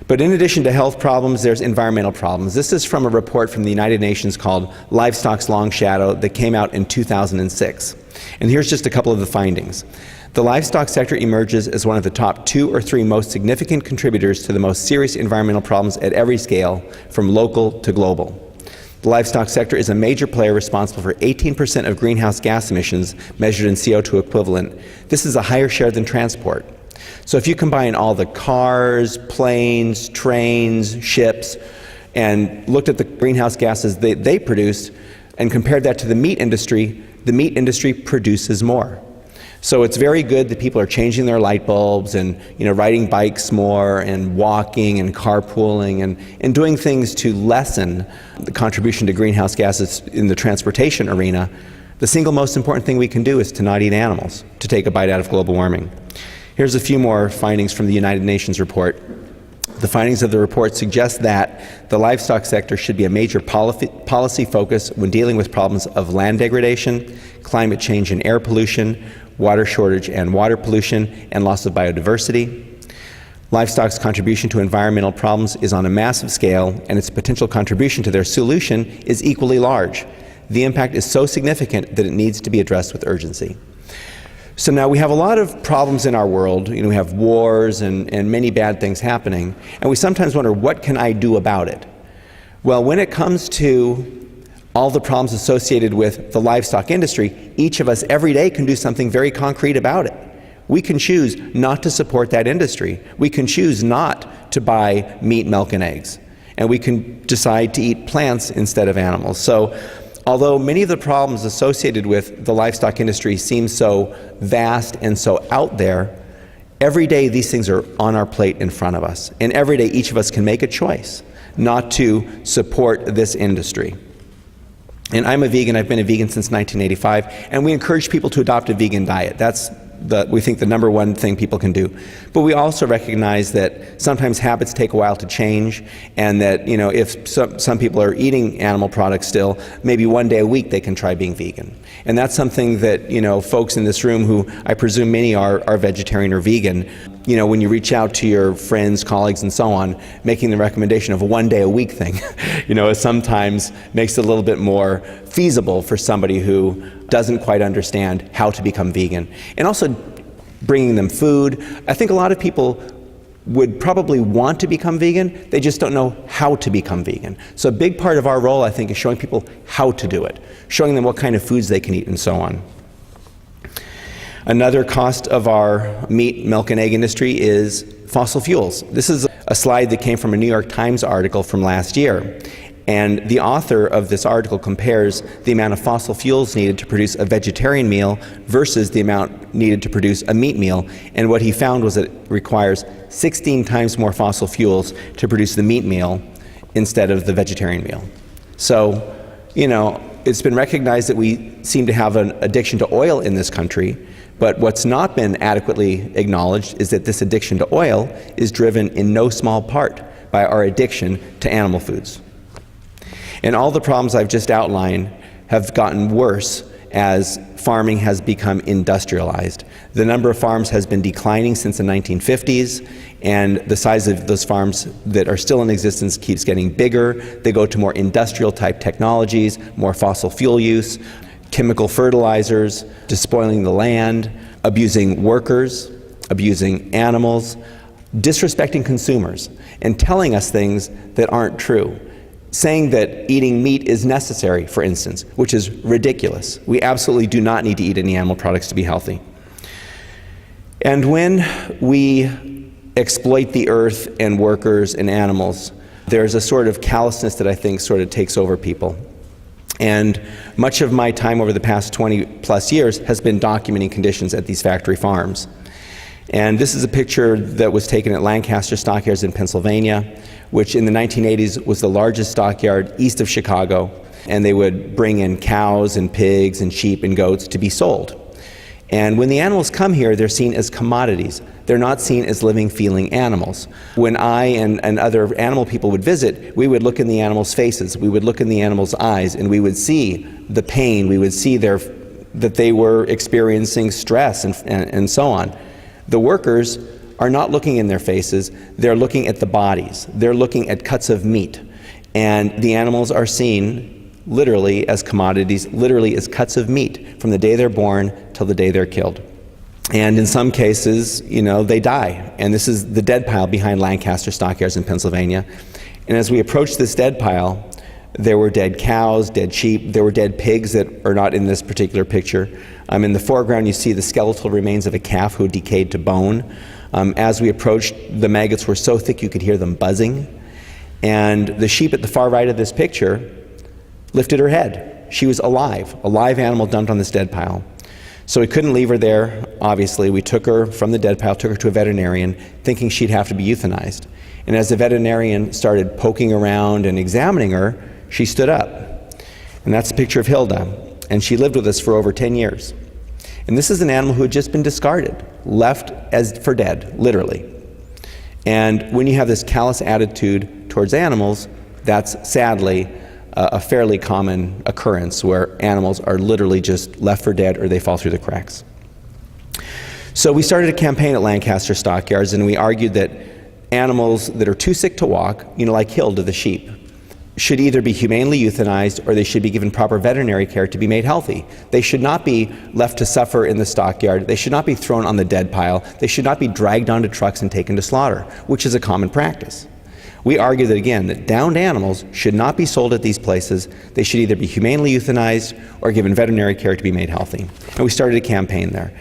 But in addition to health problems, there's environmental problems. This is from a report from the United Nations called Livestock's Long Shadow that came out in 2006. And here's just a couple of the findings. The livestock sector emerges as one of the top 2 or 3 most significant contributors to the most serious environmental problems at every scale, from local to global. The livestock sector is a major player responsible for 18% of greenhouse gas emissions measured in CO2 equivalent. This is a higher share than transport. So if you combine all the cars, planes, trains, ships, and looked at the greenhouse gases they produced and compared that to the meat industry produces more. So it's very good that people are changing their light bulbs and riding bikes more and walking and carpooling and doing things to lessen the contribution to greenhouse gases in the transportation arena. The single most important thing we can do is to not eat animals, to take a bite out of global warming. Here's a few more findings from the United Nations report. The findings of the report suggest that the livestock sector should be a major policy focus when dealing with problems of land degradation, climate change and air pollution, water shortage and water pollution, and loss of biodiversity. Livestock's contribution to environmental problems is on a massive scale, and its potential contribution to their solution is equally large. The impact is so significant that it needs to be addressed with urgency. So now we have a lot of problems in our world. We have wars and many bad things happening, and we sometimes wonder, what can I do about it? Well, when it comes to all the problems associated with the livestock industry, each of us every day can do something very concrete about it. We can choose not to support that industry. We can choose not to buy meat, milk, and eggs. And we can decide to eat plants instead of animals. So although many of the problems associated with the livestock industry seem so vast and so out there, every day these things are on our plate in front of us. And every day each of us can make a choice not to support this industry. And I'm a vegan. I've been a vegan since 1985, and we encourage people to adopt a vegan diet. That's we think the number one thing people can do. But we also recognize that sometimes habits take a while to change, and that if some people are eating animal products still, maybe one day a week they can try being vegan. And that's something that folks in this room, who I presume many are vegetarian or vegan, when you reach out to your friends, colleagues, and so on, making the recommendation of a one day a week thing, sometimes makes it a little bit more feasible for somebody who doesn't quite understand how to become vegan. And also bringing them food. I think a lot of people would probably want to become vegan, they just don't know how to become vegan. So a big part of our role, I think, is showing people how to do it, showing them what kind of foods they can eat and so on. Another cost of our meat, milk, and egg industry is fossil fuels. This is a slide that came from a New York Times article from last year. And the author of this article compares the amount of fossil fuels needed to produce a vegetarian meal versus the amount needed to produce a meat meal. And what he found was that it requires 16 times more fossil fuels to produce the meat meal instead of the vegetarian meal. So, it's been recognized that we seem to have an addiction to oil in this country, but what's not been adequately acknowledged is that this addiction to oil is driven in no small part by our addiction to animal foods. And all the problems I've just outlined have gotten worse as farming has become industrialized. The number of farms has been declining since the 1950s, and the size of those farms that are still in existence keeps getting bigger. They go to more industrial type technologies, more fossil fuel use, chemical fertilizers, despoiling the land, abusing workers, abusing animals, disrespecting consumers, and telling us things that aren't true. Saying that eating meat is necessary, for instance, which is ridiculous. We absolutely do not need to eat any animal products to be healthy. And when we exploit the earth and workers and animals, there's a sort of callousness that I think sort of takes over people. And much of my time over the past 20 plus years has been documenting conditions at these factory farms. And this is a picture that was taken at Lancaster Stockyards in Pennsylvania, which in the 1980s was the largest stockyard east of Chicago. And they would bring in cows and pigs and sheep and goats to be sold. And when the animals come here, they're seen as commodities. They're not seen as living, feeling animals. When I and other animal people would visit, we would look in the animals' faces, we would look in the animals' eyes, and we would see the pain, we would see that they were experiencing stress and so on. The workers are not looking in their faces, they're looking at the bodies. They're looking at cuts of meat. And the animals are seen literally as commodities, literally as cuts of meat from the day they're born till the day they're killed. And in some cases, they die. And this is the dead pile behind Lancaster Stockyards in Pennsylvania. And as we approached this dead pile, there were dead cows, dead sheep, there were dead pigs that are not in this particular picture. In the foreground you see the skeletal remains of a calf who decayed to bone. As we approached, the maggots were so thick you could hear them buzzing. And the sheep at the far right of this picture lifted her head. She was alive, a live animal dumped on this dead pile. So we couldn't leave her there, obviously. We took her from the dead pile, took her to a veterinarian, thinking she'd have to be euthanized. And as the veterinarian started poking around and examining her, she stood up. And that's a picture of Hilda. And she lived with us for over 10 years. And this is an animal who had just been discarded, left as for dead, literally. And when you have this callous attitude towards animals, that's sadly a fairly common occurrence where animals are literally just left for dead or they fall through the cracks. So we started a campaign at Lancaster Stockyards, and we argued that animals that are too sick to walk, like Hilda the sheep, should either be humanely euthanized or they should be given proper veterinary care to be made healthy. They should not be left to suffer in the stockyard. They should not be thrown on the dead pile. They should not be dragged onto trucks and taken to slaughter, which is a common practice. We argue that, again, that downed animals should not be sold at these places. They should either be humanely euthanized or given veterinary care to be made healthy. And we started a campaign there.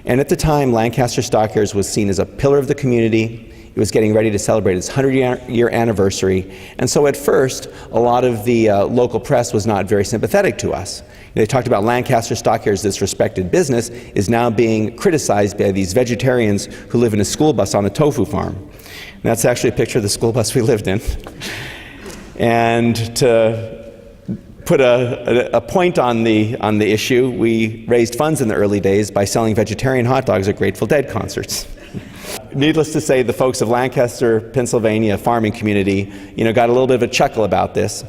And at the time, Lancaster Stockyards was seen as a pillar of the community. It was getting ready to celebrate its 100-year anniversary. And so at first, a lot of the local press was not very sympathetic to us. They talked about Lancaster Stockyards, this respected business, is now being criticized by these vegetarians who live in a school bus on a tofu farm. And that's actually a picture of the school bus we lived in. And to put a point on the issue, we raised funds in the early days by selling vegetarian hot dogs at Grateful Dead concerts. Needless to say, the folks of Lancaster, Pennsylvania farming community, got a little bit of a chuckle about this.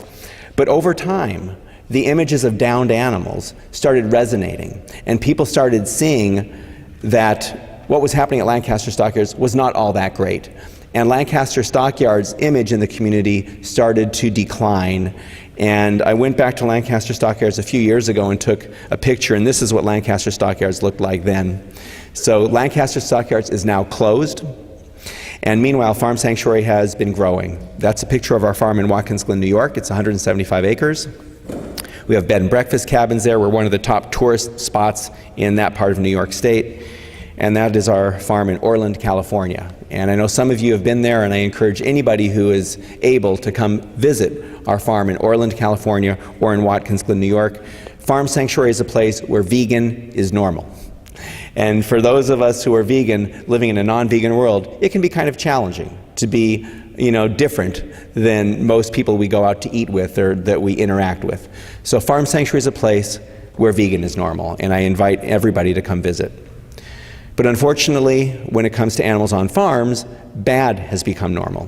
But over time, the images of downed animals started resonating, and people started seeing that what was happening at Lancaster Stockyards was not all that great. And Lancaster Stockyards' image in the community started to decline. And I went back to Lancaster Stockyards a few years ago and took a picture, and this is what Lancaster Stockyards looked like then. So Lancaster Stockyards is now closed, and meanwhile Farm Sanctuary has been growing. That's a picture of our farm in Watkins Glen, New York. It's 175 acres. We have bed and breakfast cabins there. We're one of the top tourist spots in that part of New York State. And that is our farm in Orland, California. And I know some of you have been there, and I encourage anybody who is able to come visit our farm in Orland, California, or in Watkins Glen, New York. Farm Sanctuary is a place where vegan is normal. And for those of us who are vegan, living in a non-vegan world, it can be kind of challenging to be, different than most people we go out to eat with or that we interact with. So Farm Sanctuary is a place where vegan is normal, and I invite everybody to come visit. But unfortunately, when it comes to animals on farms, bad has become normal.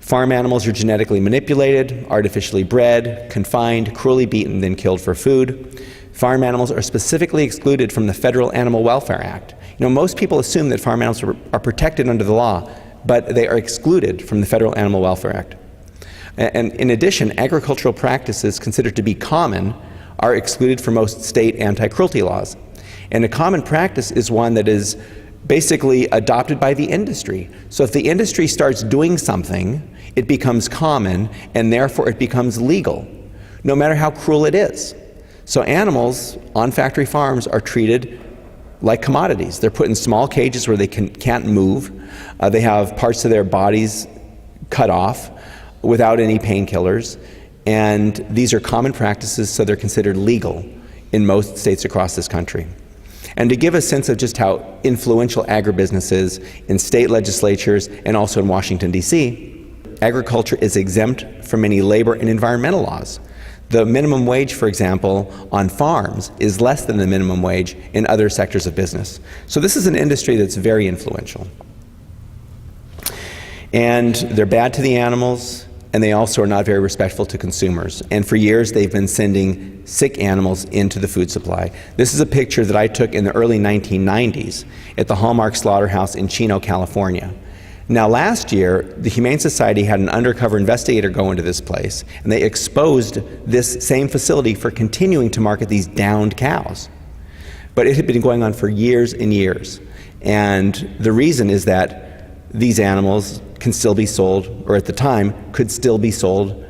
Farm animals are genetically manipulated, artificially bred, confined, cruelly beaten, then killed for food. Farm animals are specifically excluded from the Federal Animal Welfare Act. Most people assume that farm animals are protected under the law, but they are excluded from the Federal Animal Welfare Act. And in addition, agricultural practices considered to be common are excluded from most state anti-cruelty laws. And a common practice is one that is basically adopted by the industry. So if the industry starts doing something, it becomes common, and therefore it becomes legal, no matter how cruel it is. So animals on factory farms are treated like commodities. They're put in small cages where they can't move. They have parts of their bodies cut off without any painkillers. And these are common practices, so they're considered legal in most states across this country. And to give a sense of just how influential agribusiness is in state legislatures and also in Washington, D.C., agriculture is exempt from many labor and environmental laws. The minimum wage, for example, on farms is less than the minimum wage in other sectors of business. So this is an industry that's very influential. And they're bad to the animals, and they also are not very respectful to consumers. And for years they've been sending sick animals into the food supply. This is a picture that I took in the early 1990s at the Hallmark Slaughterhouse in Chino, California. Now last year, the Humane Society had an undercover investigator go into this place, and they exposed this same facility for continuing to market these downed cows. But it had been going on for years and years. And the reason is that these animals can still be sold, or at the time, could still be sold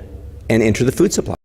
and enter the food supply.